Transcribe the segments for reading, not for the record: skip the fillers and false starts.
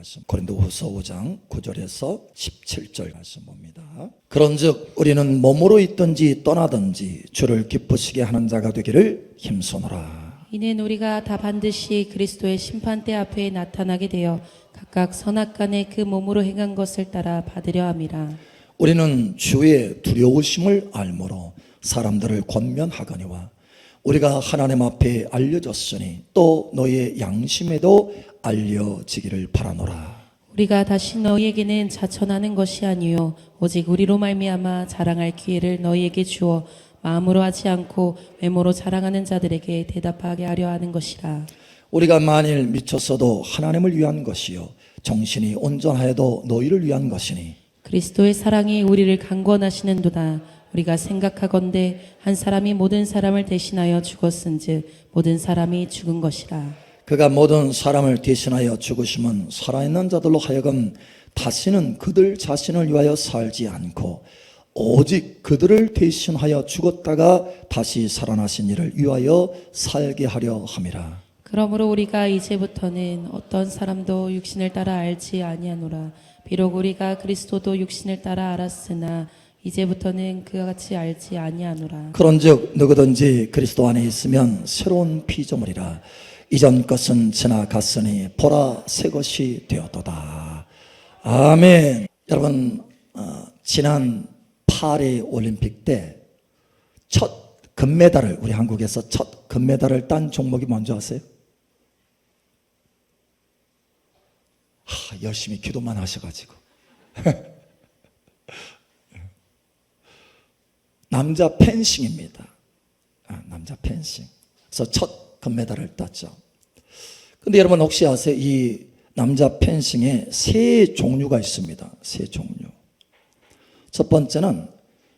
말씀, 고린도후서 5장 9절에서 17절 말씀 봅니다. 그런즉 우리는 몸으로 있든지 떠나든지 주를 기쁘시게 하는 자가 되기를 힘쓰노라. 이는 우리가 다 반드시 그리스도의 심판대 앞에 나타나게 되어 각각 선악간에 그 몸으로 행한 것을 따라 받으려 함이라. 우리는 주의 두려우심을 알므로 사람들을 권면하거니와 우리가 하나님 앞에 알려졌으니 또 너희의 양심에도 알려지기를 바라노라. 우리가 다시 너희에게는 자천하는 것이 아니요 오직 우리로 말미암아 자랑할 기회를 너희에게 주어 마음으로 하지 않고 외모로 자랑하는 자들에게 대답하게 하려 하는 것이라. 우리가 만일 미쳤어도 하나님을 위한 것이요 정신이 온전하여도 너희를 위한 것이니 그리스도의 사랑이 우리를 강권하시는도다. 우리가 생각하건대 한 사람이 모든 사람을 대신하여 죽었은즉 모든 사람이 죽은 것이라. 그가 모든 사람을 대신하여 죽으심은 살아있는 자들로 하여금 다시는 그들 자신을 위하여 살지 않고 오직 그들을 대신하여 죽었다가 다시 살아나신 이를 위하여 살게 하려 함이라. 그러므로 우리가 이제부터는 어떤 사람도 육신을 따라 알지 아니하노라. 비록 우리가 그리스도도 육신을 따라 알았으나 이제부터는 그와 같이 알지 아니하노라. 그런즉 누구든지 그리스도 안에 있으면 새로운 피조물이라. 이전 것은 지나갔으니 보라 새 것이 되었도다. 아멘. 여러분, 지난 파리 올림픽 때 첫 금메달을, 우리 한국에서 첫 금메달을 딴 종목이 뭔지 아세요? 열심히 기도만 하셔가지고 남자 펜싱입니다. 남자 펜싱. 그래서 첫 금메달을 땄죠. 근데 여러분 혹시 아세요? 이 남자 펜싱에 세 종류가 있습니다. 세 종류. 첫 번째는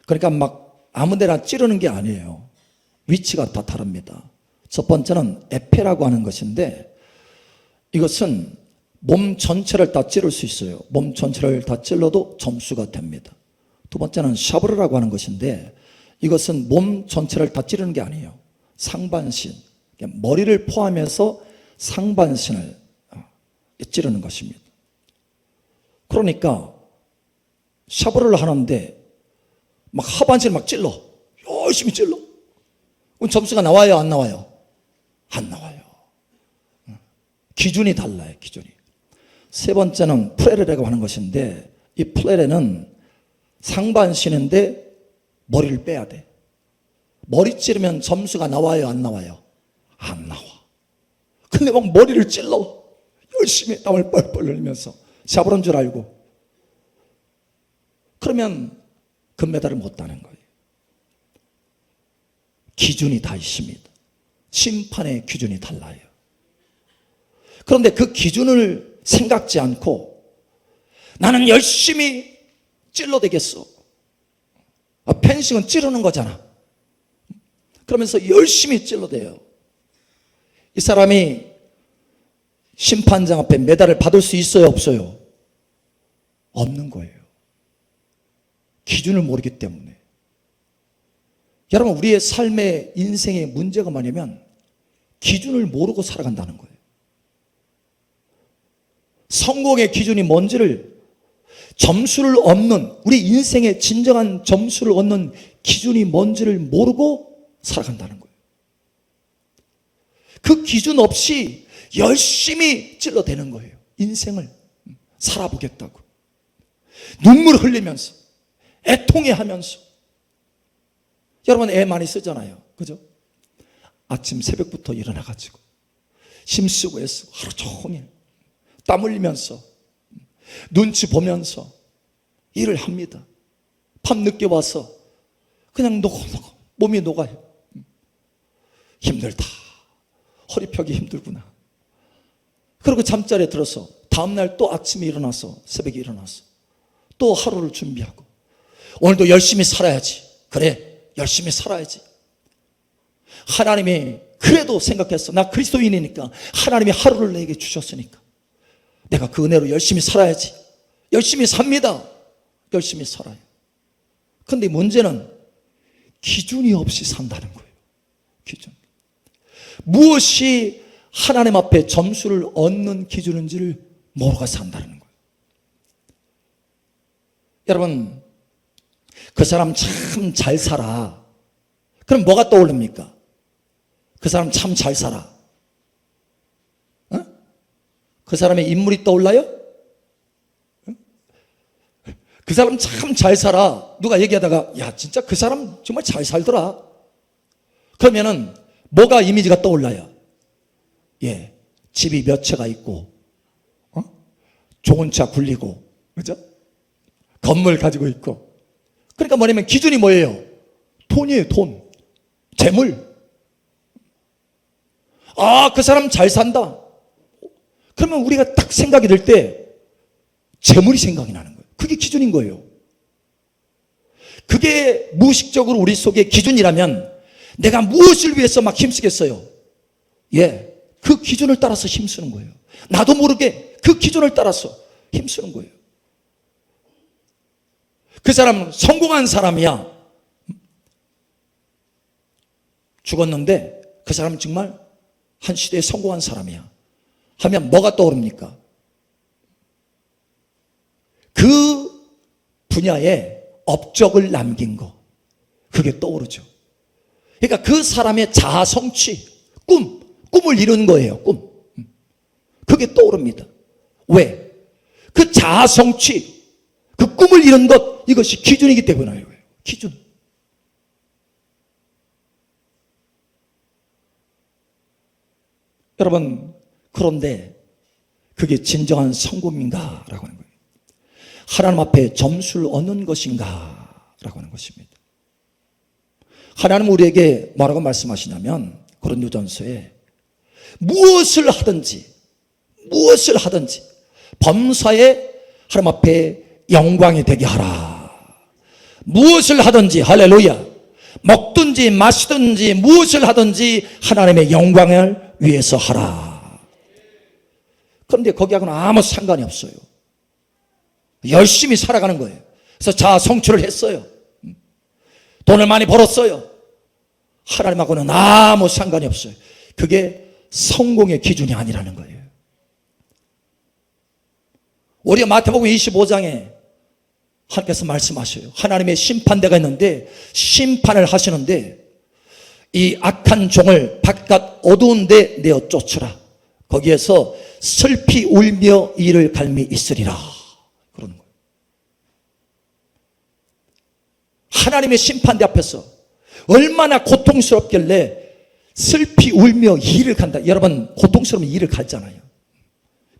그러니까 막 아무데나 찌르는 게 아니에요. 위치가 다 다릅니다. 첫 번째는 에페라고 하는 것인데 이것은 몸 전체를 다 찌를 수 있어요. 몸 전체를 다 찔러도 점수가 됩니다. 두 번째는 샤브르라고 하는 것인데 이것은 몸 전체를 다 찌르는 게 아니에요. 상반신, 머리를 포함해서 상반신을 찌르는 것입니다. 그러니까 샤브르를 하는데 막 하반신을 막 찔러, 열심히 찔러. 그럼 점수가 나와요, 안 나와요? 안 나와요. 기준이 달라요, 기준이. 세 번째는 프레레라고 하는 것인데 이 프레레는 상반신인데 머리를 빼야 돼. 머리 찌르면 점수가 나와요, 안 나와요? 안 나와. 근데 막 머리를 찔러. 열심히 땀을 뻘뻘 흘리면서 샤브르인 줄 알고. 그러면 금메달을 못 따는 거예요. 기준이 다 있습니다. 심판의 기준이 달라요. 그런데 그 기준을 생각지 않고 나는 열심히 찔러대겠어. 펜싱은 찌르는 거잖아. 그러면서 열심히 찔러대요. 이 사람이 심판장 앞에 메달을 받을 수 있어요, 없어요? 없는 거예요. 기준을 모르기 때문에. 여러분, 우리의 삶의 인생의 문제가 뭐냐면 기준을 모르고 살아간다는 거예요. 성공의 기준이 뭔지를, 점수를 얻는, 우리 인생의 진정한 점수를 얻는 기준이 뭔지를 모르고 살아간다는 거예요. 그 기준 없이 열심히 찔러대는 거예요. 인생을 살아보겠다고. 눈물 흘리면서, 애통해하면서. 여러분 애 많이 쓰잖아요. 그죠? 아침 새벽부터 일어나가지고 힘쓰고 애쓰고 하루 종일 땀 흘리면서 눈치 보면서 일을 합니다. 밤늦게 와서 그냥 몸이 녹아요. 힘들다. 허리 펴기 힘들구나. 그리고 잠자리에 들어서 다음날 또 아침에 일어나서, 새벽에 일어나서 또 하루를 준비하고 오늘도 열심히 살아야지. 그래, 열심히 살아야지. 하나님이 그래도 생각했어. 나 그리스도인이니까 하나님이 하루를 내게 주셨으니까 내가 그 은혜로 열심히 살아야지. 열심히 삽니다. 열심히 살아요. 그런데 문제는 기준이 없이 산다는 거예요. 기준. 무엇이 하나님 앞에 점수를 얻는 기준인지를 모르고 산다는 거예요. 여러분, 그 사람 참 잘 살아. 그럼 뭐가 떠오릅니까? 그 사람 참 잘 살아. 어? 그 사람의 인물이 떠올라요? 어? 그 사람 참 잘 살아. 누가 얘기하다가 야 진짜 그 사람 정말 잘 살더라. 그러면은 뭐가 이미지가 떠올라요? 예, 집이 몇 채가 있고, 좋은 차 굴리고, 그죠? 건물 가지고 있고. 그러니까 뭐냐면 기준이 뭐예요? 돈이에요, 돈. 재물. 아, 그 사람 잘 산다. 그러면 우리가 딱 생각이 들 때 재물이 생각이 나는 거예요. 그게 기준인 거예요. 그게 무의식적으로 우리 속에 기준이라면 내가 무엇을 위해서 막 힘쓰겠어요? 예, 그 기준을 따라서 힘쓰는 거예요. 나도 모르게 그 기준을 따라서 힘쓰는 거예요. 그 사람은 성공한 사람이야. 죽었는데 그 사람은 정말 한 시대에 성공한 사람이야 하면 뭐가 떠오릅니까? 그 분야에 업적을 남긴 거, 그게 떠오르죠. 그러니까 그 사람의 자아 성취, 꿈을 이룬 거예요. 꿈. 그게 떠오릅니다. 왜? 그 자아 성취, 그 꿈을 이룬 것, 이것이 기준이기 때문이에요. 기준. 여러분, 그런데 그게 진정한 성공인가라고 하는 거예요. 하나님 앞에 점수를 얻는 것인가라고 하는 것입니다. 하나님 우리에게 뭐라고 말씀하시냐면 고린도전서에 무엇을 하든지 범사에 하나님 앞에 영광이 되게 하라. 무엇을 하든지, 할렐루야, 먹든지 마시든지 무엇을 하든지 하나님의 영광을 위해서 하라. 그런데 거기하고는 아무 상관이 없어요. 열심히 살아가는 거예요. 그래서 자아 성취를 했어요. 돈을 많이 벌었어요. 하나님하고는 아무 상관이 없어요. 그게 성공의 기준이 아니라는 거예요. 우리가 마태복음 25장에 하나님께서 말씀하셔요. 하나님의 심판대가 있는데 심판을 하시는데 이 악한 종을 바깥 어두운 데 내어 쫓으라. 거기에서 슬피 울며 이를 갈미 있으리라. 그러는 거예요. 하나님의 심판대 앞에서 얼마나 고통스럽길래 슬피 울며 이를 간다. 여러분, 고통스러우면 이를 갈잖아요.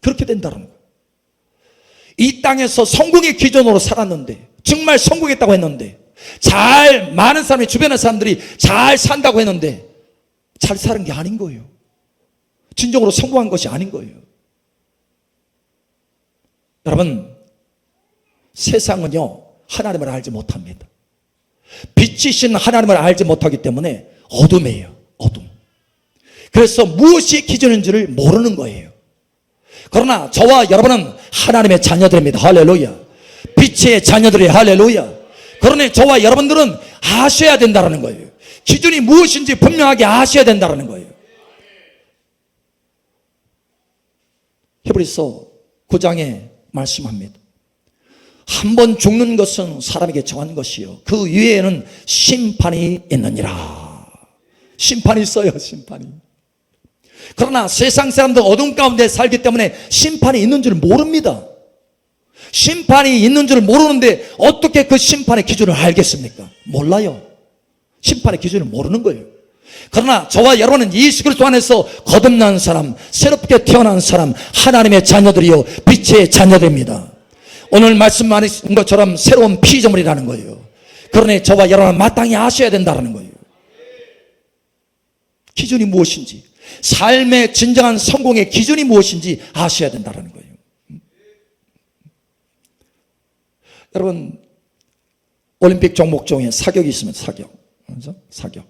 그렇게 된다는 거예요. 이 땅에서 성공의 기준으로 살았는데, 정말 성공했다고 했는데, 많은 사람이, 주변의 사람들이 잘 산다고 했는데 잘 사는 게 아닌 거예요. 진정으로 성공한 것이 아닌 거예요. 여러분, 세상은요 하나님을 알지 못합니다. 빛이신 하나님을 알지 못하기 때문에 어둠이에요. 어둠. 그래서 무엇이 기준인지를 모르는 거예요. 그러나 저와 여러분은 하나님의 자녀들입니다. 할렐루야. 빛의 자녀들이, 할렐루야. 그러니 저와 여러분들은 아셔야 된다는 거예요. 기준이 무엇인지 분명하게 아셔야 된다는 거예요. 히브리서 9장에 말씀합니다. 한 번 죽는 것은 사람에게 정한 것이요 그 위에는 심판이 있느니라. 심판이 있어요. 심판이. 그러나 세상 사람들 어둠 가운데 살기 때문에 심판이 있는 줄 모릅니다. 심판이 있는 줄 모르는데 어떻게 그 심판의 기준을 알겠습니까? 몰라요. 심판의 기준을 모르는 거예요. 그러나 저와 여러분은 예수 그리스도 안에서 거듭난 사람, 새롭게 태어난 사람, 하나님의 자녀들이요 빛의 자녀들입니다. 오늘 말씀하신 것처럼 새로운 피조물이라는 거예요. 그러니 저와 여러분은 마땅히 아셔야 된다는 거예요. 기준이 무엇인지, 삶의 진정한 성공의 기준이 무엇인지 아셔야 된다는 거예요. 여러분, 올림픽 종목 중에 사격이 있으면 사격, 그렇죠? 사격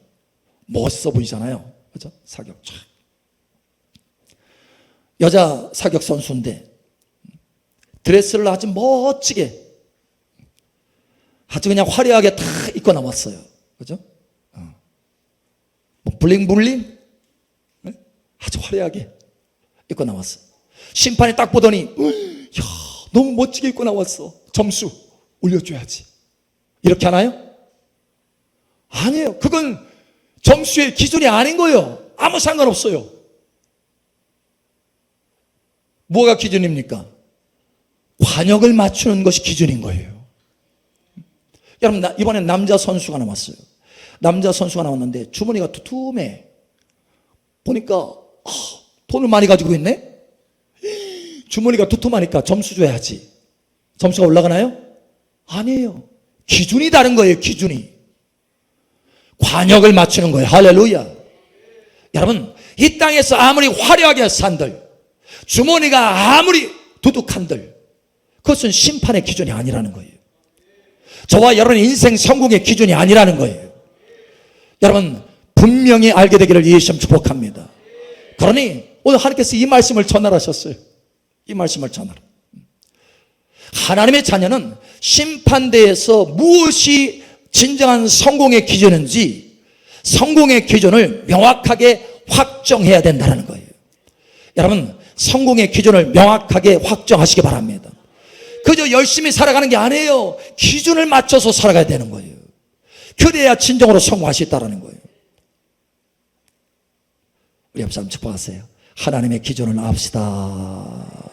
멋있어 보이잖아요, 그렇죠? 사격. 여자 사격 선수인데 드레스를 아주 멋지게, 아주 그냥 화려하게 다 입고 나왔어요, 그렇죠? 뭐 블링블링 아주 화려하게 입고 나왔어요. 심판이 딱 보더니 야, 너무 멋지게 입고 나왔어. 점수 올려줘야지. 이렇게 하나요? 아니에요. 그건 점수의 기준이 아닌 거예요. 아무 상관없어요. 뭐가 기준입니까? 관역을 맞추는 것이 기준인 거예요. 여러분, 이번엔 남자 선수가 나왔어요. 남자 선수가 나왔는데 주머니가 두툼해. 보니까 돈을 많이 가지고 있네? 주머니가 두툼하니까 점수 줘야지. 점수가 올라가나요? 아니에요. 기준이 다른 거예요. 기준이. 관역을 맞추는 거예요. 할렐루야. 여러분, 이 땅에서 아무리 화려하게 산들, 주머니가 아무리 두둑한들, 그것은 심판의 기준이 아니라는 거예요. 저와 여러분의 인생 성공의 기준이 아니라는 거예요. 여러분, 분명히 알게 되기를 예수님 축복합니다. 그러니 오늘 하나님께서 이 말씀을 전하셨어요. 이 말씀을 전하라. 하나님의 자녀는 심판대에서 무엇이 진정한 성공의 기준인지 성공의 기준을 명확하게 확정해야 된다는 거예요. 여러분, 성공의 기준을 명확하게 확정하시기 바랍니다. 그저 열심히 살아가는 게 아니에요. 기준을 맞춰서 살아가야 되는 거예요. 그래야 진정으로 성공할 수 있다는 거예요. 우리 옆 사람 축복하세요. 하나님의 기준을 압시다.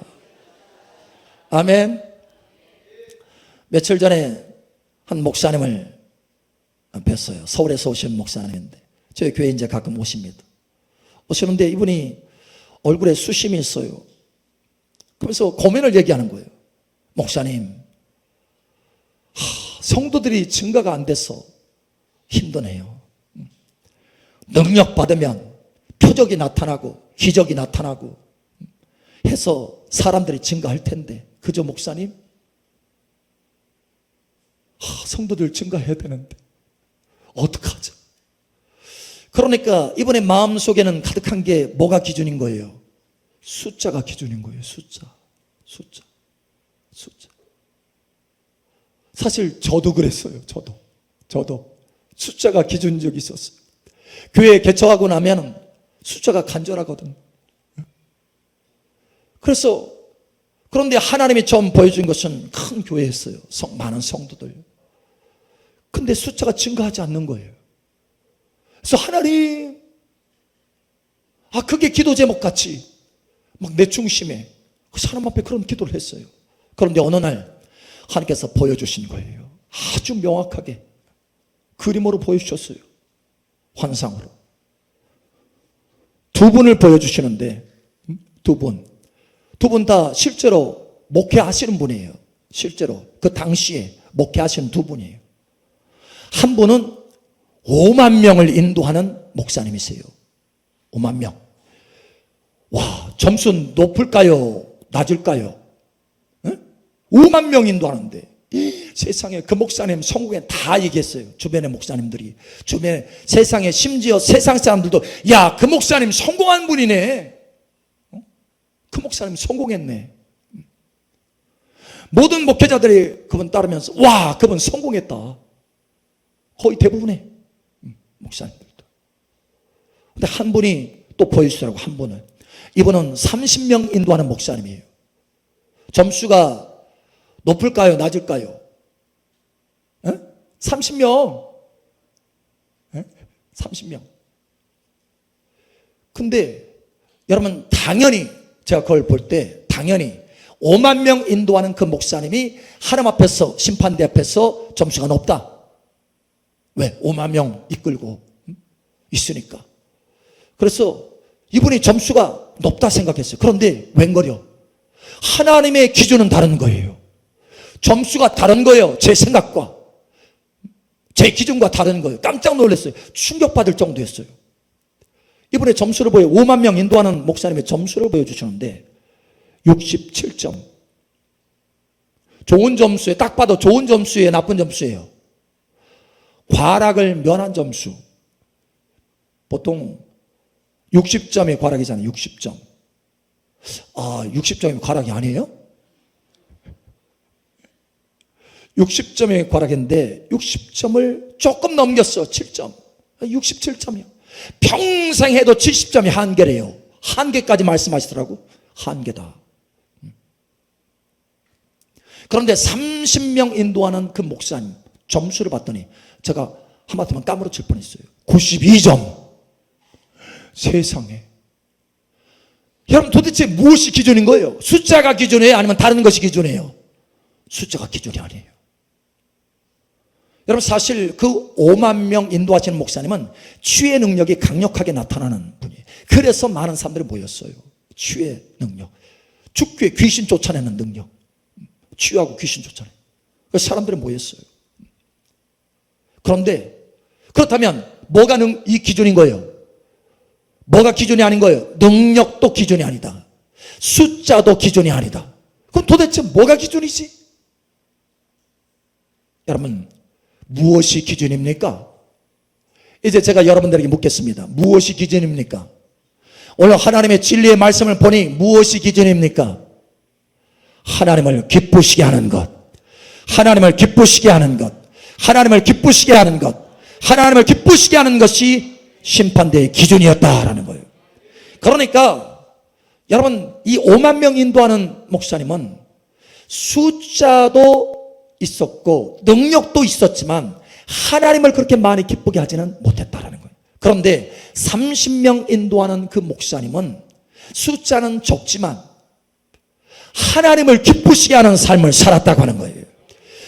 아멘. 며칠 전에 한 목사님을 뵀어요. 서울에서 오신 목사님인데 저희 교회 이제 가끔 오십니다. 오시는데 이분이 얼굴에 수심이 있어요. 그래서 고민을 얘기하는 거예요. 목사님, 성도들이 증가가 안 돼서 힘드네요. 능력 받으면 표적이 나타나고 기적이 나타나고 해서 사람들이 증가할 텐데 그저 목사님, 성도들 증가해야 되는데 어떡하죠? 그러니까 이분의 마음속에는 가득한 게 뭐가 기준인 거예요? 숫자가 기준인 거예요. 숫자. 사실 저도 그랬어요. 저도 숫자가 기준인 적이 있었어요. 교회 개척하고 나면 숫자가 간절하거든. 그래서 그런데 하나님이 처음 보여준 것은 큰 교회였어요. 많은 성도들. 근데 숫자가 증가하지 않는 거예요. 그래서 하나님, 그게 기도 제목 같이 막 내 중심에 그 사람 앞에 그런 기도를 했어요. 그런데 어느 날 하나님께서 보여주신 거예요. 아주 명확하게 그림으로 보여주셨어요. 환상으로. 두 분을 보여주시는데 두 분 다 실제로 목회하시는 분이에요. 실제로 그 당시에 목회하시는 두 분이에요. 한 분은 5만 명을 인도하는 목사님이세요. 5만 명. 와, 점수 높을까요? 낮을까요? 5만 명 인도하는데 세상에 그 목사님 성공에 다 얘기했어요. 주변의 목사님들이, 주변에 세상에, 심지어 세상 사람들도 야, 그 목사님 성공한 분이네. 그 목사님 성공했네. 모든 목회자들이 그분 따르면서 와, 그분 성공했다. 거의 대부분의 목사님들도. 근데 한 분이 또 보여주더라고. 한 분은, 이분은 30명 인도하는 목사님이에요. 점수가 높을까요? 낮을까요? 30명. 30명. 근데 여러분, 당연히 제가 그걸 볼 때 당연히 5만 명 인도하는 그 목사님이 하나님 앞에서, 심판대 앞에서 점수가 높다. 왜? 5만 명 이끌고 있으니까. 그래서 이분이 점수가 높다 생각했어요. 그런데 웬걸요? 하나님의 기준은 다른 거예요. 점수가 다른 거예요. 제 생각과 제 기준과 다른 거예요. 깜짝 놀랐어요. 충격받을 정도였어요. 이번에 점수를 5만 명 인도하는 목사님의 점수를 보여주시는데 67점. 좋은 점수에, 딱 봐도 좋은 점수에 나쁜 점수예요. 과락을 면한 점수. 보통 60점이 과락이잖아요. 60점. 60점이 과락이 아니에요? 60점이 과락인데 60점을 조금 넘겼어. 7점. 67점이요. 평생 해도 70점이 한계래요. 한계까지 말씀하시더라고. 한계다. 그런데 30명 인도하는 그 목사님 점수를 봤더니 제가 하마터면 까무러칠 뻔했어요. 92점. 세상에. 여러분 도대체 무엇이 기준인 거예요? 숫자가 기준이에요? 아니면 다른 것이 기준이에요? 숫자가 기준이 아니에요. 여러분 사실 그 5만 명 인도하시는 목사님은 치유의 능력이 강력하게 나타나는 분이에요. 그래서 많은 사람들이 모였어요. 치유의 능력. 죽게 귀신 쫓아내는 능력. 치유하고 귀신 쫓아내. 그래서 사람들이 모였어요. 그런데 그렇다면 뭐가 이 기준인 거예요? 뭐가 기준이 아닌 거예요? 능력도 기준이 아니다. 숫자도 기준이 아니다. 그럼 도대체 뭐가 기준이지? 여러분 무엇이 기준입니까? 이제 제가 여러분들에게 묻겠습니다. 무엇이 기준입니까? 오늘 하나님의 진리의 말씀을 보니 무엇이 기준입니까? 하나님을 기쁘시게 하는 것, 하나님을 기쁘시게 하는 것, 하나님을 기쁘시게 하는 것, 하나님을 기쁘시게 하는 것이 심판대의 기준이었다라는 거예요. 그러니까 여러분 이 5만 명 인도하는 목사님은 숫자도 있었고 능력도 있었지만 하나님을 그렇게 많이 기쁘게 하지는 못했다라는 거예요. 그런데 30명 인도하는 그 목사님은 숫자는 적지만 하나님을 기쁘시게 하는 삶을 살았다고 하는 거예요.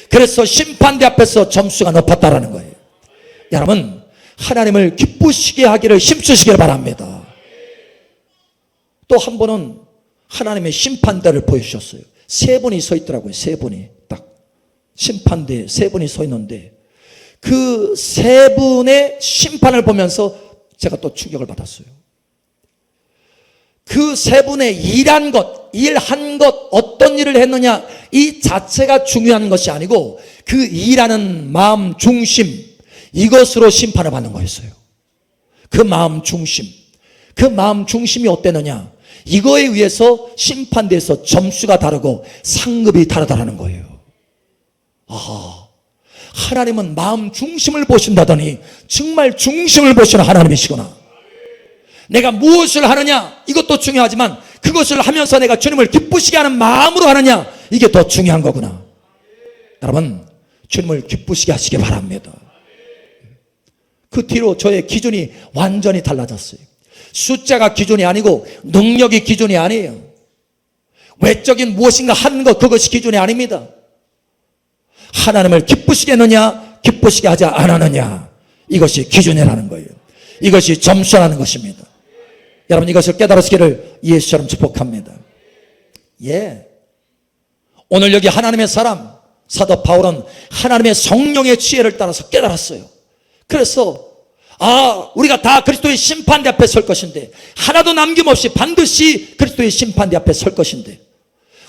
그래서 심판대 앞에서 점수가 높았다라는 거예요. 여러분 하나님을 기쁘시게 하기를 힘쓰시길 바랍니다. 또 한 번은 하나님의 심판대를 보여주셨어요. 세 분이 서 있더라고요. 세 분이 딱 심판대에 세 분이 서 있는데 그 세 분의 심판을 보면서 제가 또 충격을 받았어요. 그 세 분의 일한 것, 일한 것, 어떤 일을 했느냐 이 자체가 중요한 것이 아니고 그 일하는 마음 중심, 이것으로 심판을 받는 거였어요. 그 마음 중심, 그 마음 중심이 어땠느냐 이거에 의해서 심판대에서 점수가 다르고 상급이 다르다라는 거예요. 하나님은 마음 중심을 보신다더니 정말 중심을 보시는 하나님이시구나. 내가 무엇을 하느냐 이것도 중요하지만 그것을 하면서 내가 주님을 기쁘시게 하는 마음으로 하느냐 이게 더 중요한 거구나. 여러분 주님을 기쁘시게 하시기 바랍니다. 그 뒤로 저의 기준이 완전히 달라졌어요. 숫자가 기준이 아니고 능력이 기준이 아니에요. 외적인 무엇인가 하는 것 그것이 기준이 아닙니다. 하나님을 기쁘시게 했느냐 기쁘시게 하지 않았느냐 이것이 기준이라는 거예요. 이것이 점수라는 것입니다. 여러분 이것을 깨달으시기를 예수처럼 축복합니다. 예. 오늘 여기 하나님의 사람 사도 바울은 하나님의 성령의 지혜를 따라서 깨달았어요. 그래서 우리가 다 그리스도의 심판대 앞에 설 것인데 하나도 남김없이 반드시 그리스도의 심판대 앞에 설 것인데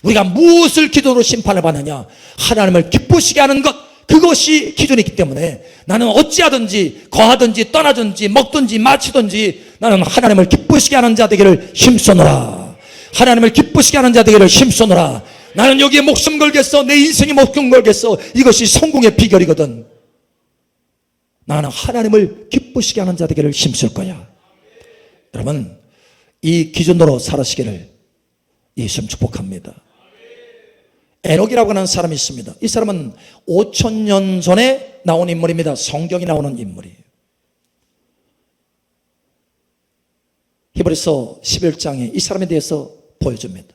우리가 무엇을 기도로 심판을 받느냐 하나님을 기쁘시게 하는 것 그것이 기준이기 때문에 나는 어찌하든지 거하든지 떠나든지 먹든지 마치든지 나는 하나님을 기쁘시게 하는 자 되기를 힘쓰노라. 하나님을 기쁘시게 하는 자 되기를 힘쓰노라. 나는 여기에 목숨 걸겠어. 내 인생에 목숨 걸겠어. 이것이 성공의 비결이거든. 나는 하나님을 기쁘시게 하는 자 되기를 힘쓸 거야. 여러분 이 기준으로 살아시기를 예수님 축복합니다. 에녹이라고 하는 사람이 있습니다. 이 사람은 5,000년 전에 나온 인물입니다. 성경이 나오는 인물이에요. 히브리서 11장에 이 사람에 대해서 보여줍니다.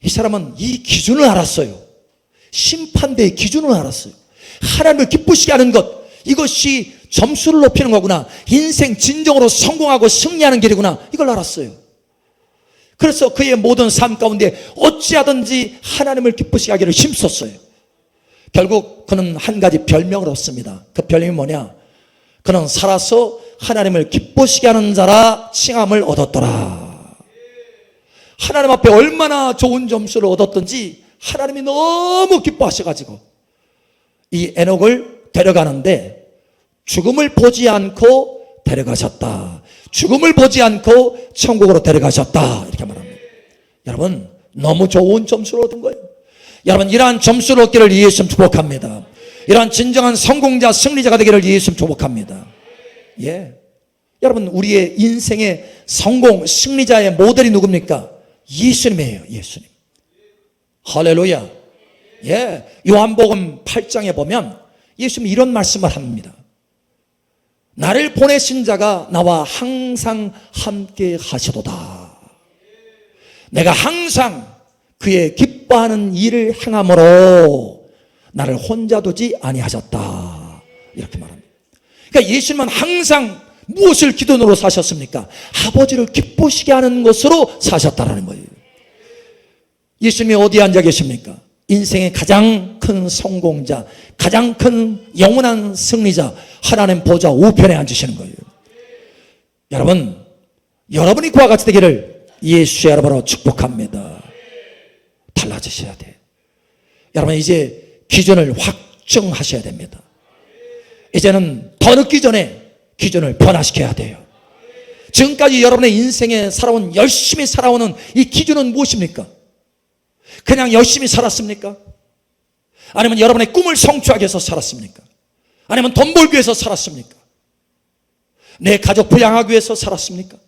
이 사람은 이 기준을 알았어요. 심판대의 기준을 알았어요. 하나님을 기쁘시게 하는 것 이것이 점수를 높이는 거구나. 인생 진정으로 성공하고 승리하는 길이구나. 이걸 알았어요. 그래서 그의 모든 삶 가운데 어찌하든지 하나님을 기쁘시게 하기를 힘썼어요. 결국 그는 한 가지 별명을 얻습니다. 그 별명이 뭐냐? 그는 살아서 하나님을 기쁘시게 하는 자라 칭함을 얻었더라. 하나님 앞에 얼마나 좋은 점수를 얻었든지 하나님이 너무 기뻐하셔가지고 이 에녹을 데려가는데 죽음을 보지 않고 데려가셨다. 죽음을 보지 않고 천국으로 데려가셨다. 이렇게 말합니다. 여러분 너무 좋은 점수를 얻은 거예요. 여러분 이러한 점수를 얻기를 예수님 축복합니다. 이러한 진정한 성공자 승리자가 되기를 예수님 축복합니다. 예. 여러분 우리의 인생의 성공 승리자의 모델이 누굽니까? 예수님이에요. 예수님. 할렐루야. 예, 요한복음 8장에 보면 예수님이 이런 말씀을 합니다. 나를 보내신 자가 나와 항상 함께 하시도다. 내가 항상 그의 기뻐하는 일을 행함으로 나를 혼자 두지 아니하셨다. 이렇게 말합니다. 그러니까 예수님은 항상 무엇을 기준으로 사셨습니까? 아버지를 기쁘시게 하는 것으로 사셨다라는 거예요. 예수님이 어디에 앉아 계십니까? 인생의 가장 큰 성공자, 가장 큰 영원한 승리자, 하나님 보좌 우편에 앉으시는 거예요. 여러분, 여러분이 그와 같이 되기를 예수의 이름으로 축복합니다. 달라지셔야 돼요. 여러분, 이제 기준을 확정하셔야 됩니다. 이제는 더 늦기 전에 기준을 변화시켜야 돼요. 지금까지 여러분의 인생에 살아온, 열심히 살아오는 이 기준은 무엇입니까? 그냥 열심히 살았습니까? 아니면 여러분의 꿈을 성취하기 위해서 살았습니까? 아니면 돈 벌기 위해서 살았습니까? 내 가족 부양하기 위해서 살았습니까?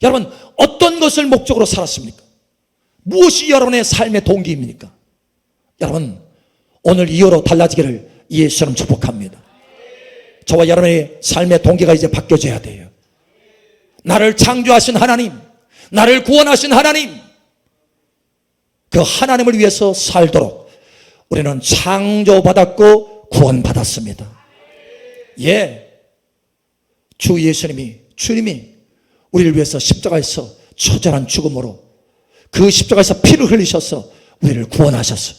여러분, 어떤 것을 목적으로 살았습니까? 무엇이 여러분의 삶의 동기입니까? 여러분, 오늘 이후로 달라지기를 예수님 축복합니다. 저와 여러분의 삶의 동기가 이제 바뀌어져야 돼요. 나를 창조하신 하나님, 나를 구원하신 하나님, 그 하나님을 위해서 살도록 우리는 창조받았고 구원받았습니다. 예, 주님이 우리를 위해서 십자가에서 처절한 죽음으로 그 십자가에서 피를 흘리셔서 우리를 구원하셨어요.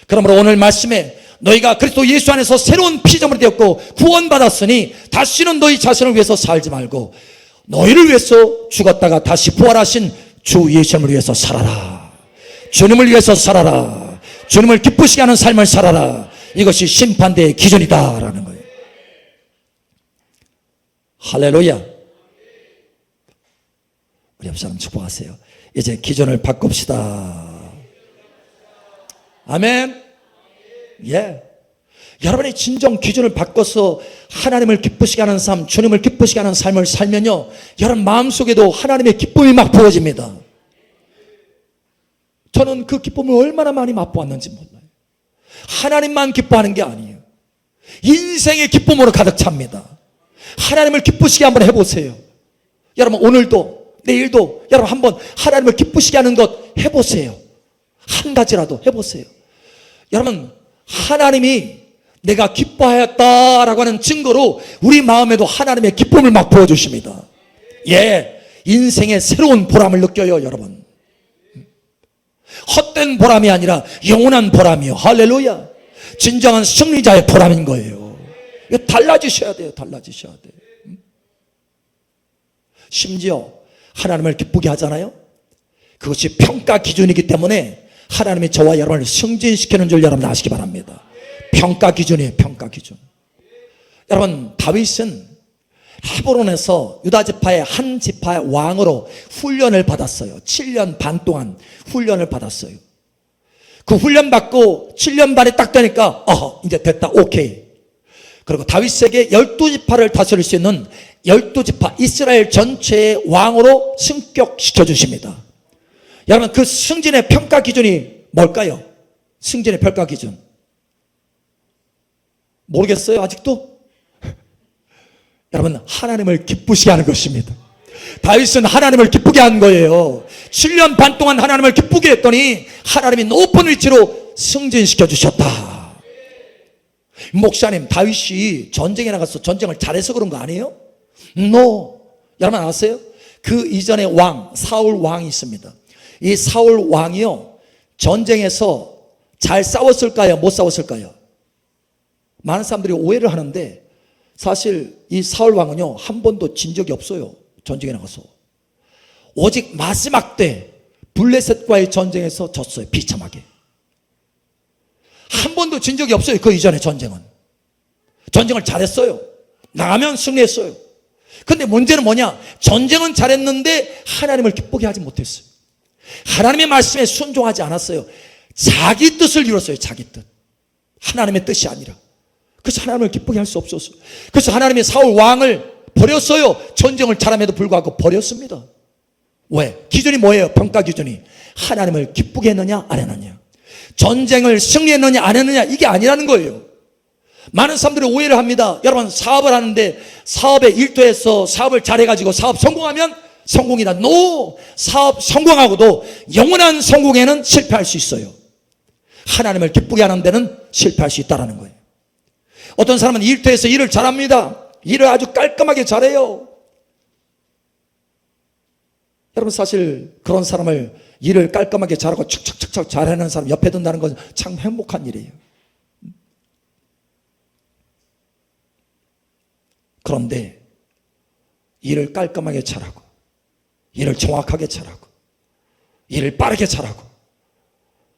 그러므로 오늘 말씀에 너희가 그리스도 예수 안에서 새로운 피조물이 되었고 구원받았으니 다시는 너희 자신을 위해서 살지 말고 너희를 위해서 죽었다가 다시 부활하신 주 예수님을 위해서 살아라. 주님을 위해서 살아라. 주님을 기쁘시게 하는 삶을 살아라. 이것이 심판대의 기준이다라는 거예요. 할렐루야. 우리 옆 사람 축복하세요. 이제 기준을 바꿉시다. 아멘. 예. 여러분의 진정 기준을 바꿔서 하나님을 기쁘시게 하는 삶, 주님을 기쁘시게 하는 삶을 살면요, 여러분 마음속에도 하나님의 기쁨이 막 부어집니다. 저는 그 기쁨을 얼마나 많이 맛보았는지 몰라요. 하나님만 기뻐하는 게 아니에요. 인생의 기쁨으로 가득 찹니다. 하나님을 기쁘시게 한번 해보세요. 여러분 오늘도 내일도 여러분 한번 하나님을 기쁘시게 하는 것 해보세요. 한 가지라도 해보세요. 여러분 하나님이 내가 기뻐하였다라고 하는 증거로 우리 마음에도 하나님의 기쁨을 막 부어주십니다. 예, 인생의 새로운 보람을 느껴요. 여러분 헛된 보람이 아니라 영원한 보람이요. 할렐루야. 진정한 승리자의 보람인 거예요. 이거 달라지셔야 돼요. 달라지셔야 돼요. 심지어 하나님을 기쁘게 하잖아요. 그것이 평가 기준이기 때문에 하나님이 저와 여러분을 승진시키는 줄 여러분 아시기 바랍니다. 평가 기준이에요. 평가 기준. 여러분 다윗은 헤브론에서 유다 지파의 한 지파의 왕으로 훈련을 받았어요. 7년 반 동안 훈련을 받았어요. 그 훈련 받고 7년 반이 딱 되니까 이제 됐다. 오케이. 그리고 다윗에게 12지파를 다스릴 수 있는 12지파 이스라엘 전체의 왕으로 승격시켜 주십니다. 여러분 그 승진의 평가 기준이 뭘까요? 승진의 평가 기준 모르겠어요 아직도? 여러분 하나님을 기쁘시게 하는 것입니다. 다윗은 하나님을 기쁘게 한 거예요. 7년 반 동안 하나님을 기쁘게 했더니 하나님이 높은 위치로 승진시켜 주셨다. 목사님 다윗이 전쟁에 나가서 전쟁을 잘해서 그런 거 아니에요? No. 여러분 아세요? 그 이전에 왕 사울 왕이 있습니다. 이 사울 왕이요 전쟁에서 잘 싸웠을까요? 못 싸웠을까요? 많은 사람들이 오해를 하는데 사실 이 사울 왕은요 한 번도 진 적이 없어요. 전쟁에 나가서 오직 마지막 때 블레셋과의 전쟁에서 졌어요. 비참하게 한 번도 진 적이 없어요. 그 이전의 전쟁을 잘했어요. 나가면 승리했어요. 근데 문제는 뭐냐? 전쟁은 잘했는데 하나님을 기쁘게 하지 못했어요. 하나님의 말씀에 순종하지 않았어요. 자기 뜻을 이뤘어요. 자기 뜻. 하나님의 뜻이 아니라. 그래서 하나님을 기쁘게 할 수 없었어요. 그래서 하나님이 사울 왕을 버렸어요. 전쟁을 잘함에도 불구하고 버렸습니다. 왜? 기준이 뭐예요? 평가 기준이 하나님을 기쁘게 했느냐 안 했느냐, 전쟁을 승리했느냐 안 했느냐, 이게 아니라는 거예요. 많은 사람들이 오해를 합니다. 여러분, 사업을 하는데 사업에 일도해서 사업을 잘해가지고 사업 성공하면 성공이다. 노! 사업 성공하고도 영원한 성공에는 실패할 수 있어요. 하나님을 기쁘게 하는 데는 실패할 수 있다는 거예요. 어떤 사람은 일터에서 일을 잘합니다. 일을 아주 깔끔하게 잘해요. 여러분, 사실 그런 사람을 일을 깔끔하게 잘하고 척척척척 잘하는 사람 옆에 둔다는 건 참 행복한 일이에요. 그런데 일을 깔끔하게 잘하고, 일을 정확하게 잘하고, 일을 빠르게 잘하고,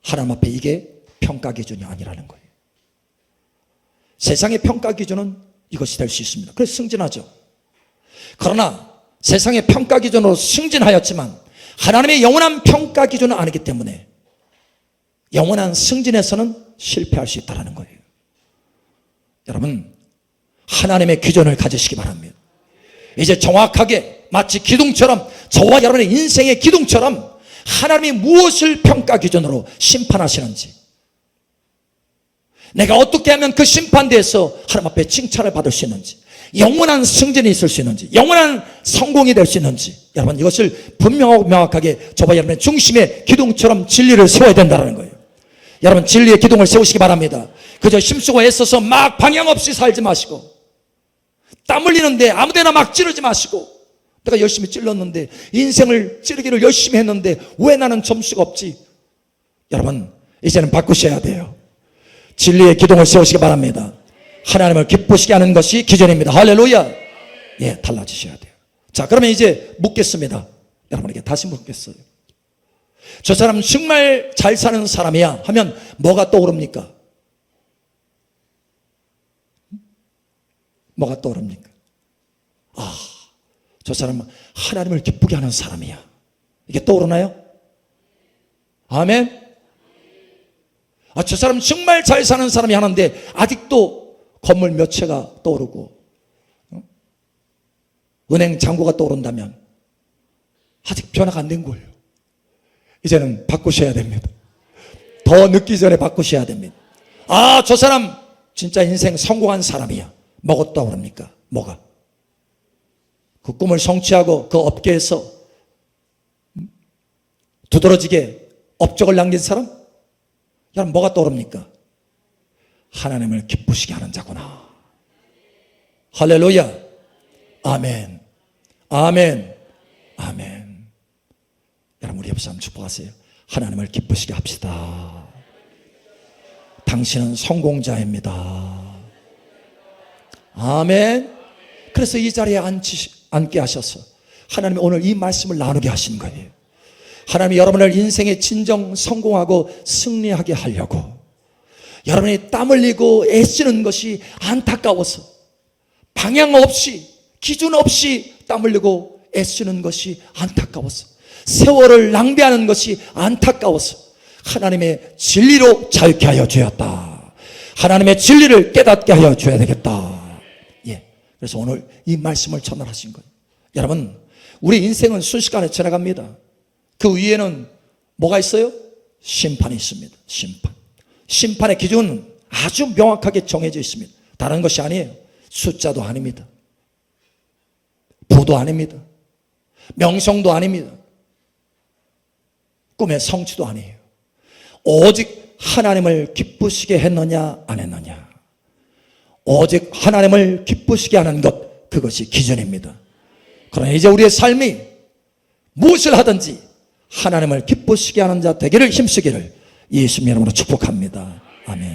하나님 앞에 이게 평가 기준이 아니라는 거예요. 세상의 평가 기준은 이것이 될 수 있습니다. 그래서 승진하죠. 그러나 세상의 평가 기준으로 승진하였지만 하나님의 영원한 평가 기준은 아니기 때문에 영원한 승진에서는 실패할 수 있다는 거예요. 여러분, 하나님의 기준을 가지시기 바랍니다. 이제 정확하게 마치 기둥처럼, 저와 여러분의 인생의 기둥처럼 하나님이 무엇을 평가 기준으로 심판하시는지, 내가 어떻게 하면 그 심판대에서 하나님 앞에 칭찬을 받을 수 있는지, 영원한 승진이 있을 수 있는지, 영원한 성공이 될 수 있는지, 여러분 이것을 분명하고 명확하게 저와 여러분의 중심의 기둥처럼 진리를 세워야 된다는 거예요. 여러분, 진리의 기둥을 세우시기 바랍니다. 그저 힘쓰고 애써서 막 방향 없이 살지 마시고, 땀 흘리는데 아무데나 막 찌르지 마시고, 내가 열심히 찔렀는데, 인생을 찌르기를 열심히 했는데 왜 나는 점수가 없지? 여러분, 이제는 바꾸셔야 돼요. 진리의 기둥을 세우시기 바랍니다. 하나님을 기쁘시게 하는 것이 기준입니다. 할렐루야. 예, 달라지셔야 돼요. 자, 그러면 이제 묻겠습니다. 여러분에게 다시 묻겠어요. 저 사람 정말 잘 사는 사람이야 하면 뭐가 떠오릅니까? 뭐가 떠오릅니까? 아, 저 사람은 하나님을 기쁘게 하는 사람이야, 이게 떠오르나요? 아멘. 아, 저 사람 정말 잘 사는 사람이 하는데 아직도 건물 몇 채가 떠오르고, 은행 잔고가 떠오른다면 아직 변화가 안 된 거예요. 이제는 바꾸셔야 됩니다. 더 늦기 전에 바꾸셔야 됩니다. 아, 저 사람 진짜 인생 성공한 사람이야. 뭐가 떠오릅니까? 뭐가? 그 꿈을 성취하고 그 업계에서 두드러지게 업적을 남긴 사람? 여러분, 뭐가 떠오릅니까? 하나님을 기쁘시게 하는 자구나. 할렐루야. 아멘. 아멘. 아멘. 여러분, 우리 옆에 한번 축복하세요. 하나님을 기쁘시게 합시다. 당신은 성공자입니다. 아멘. 그래서 이 자리에 앉게 하셔서 하나님이 오늘 이 말씀을 나누게 하신 거예요. 하나님이 여러분을 인생에 진정 성공하고 승리하게 하려고, 여러분이 땀 흘리고 애쓰는 것이 안타까워서, 방향 없이 기준 없이 땀 흘리고 애쓰는 것이 안타까워서, 세월을 낭비하는 것이 안타까워서 하나님의 진리로 자유케 하여 주었다. 하나님의 진리를 깨닫게 하여 줘야 되겠다. 예. 그래서 오늘 이 말씀을 전달하신 거예요. 여러분, 우리 인생은 순식간에 지나갑니다. 그 위에는 뭐가 있어요? 심판이 있습니다. 심판. 심판의 기준은 아주 명확하게 정해져 있습니다. 다른 것이 아니에요. 숫자도 아닙니다. 부도 아닙니다. 명성도 아닙니다. 꿈의 성취도 아니에요. 오직 하나님을 기쁘시게 했느냐 안 했느냐, 오직 하나님을 기쁘시게 하는 것, 그것이 기준입니다. 그러나 이제 우리의 삶이 무엇을 하든지 하나님을 기쁘시게 하는 자 되기를 힘쓰기를 예수님 이름으로 축복합니다. 아멘.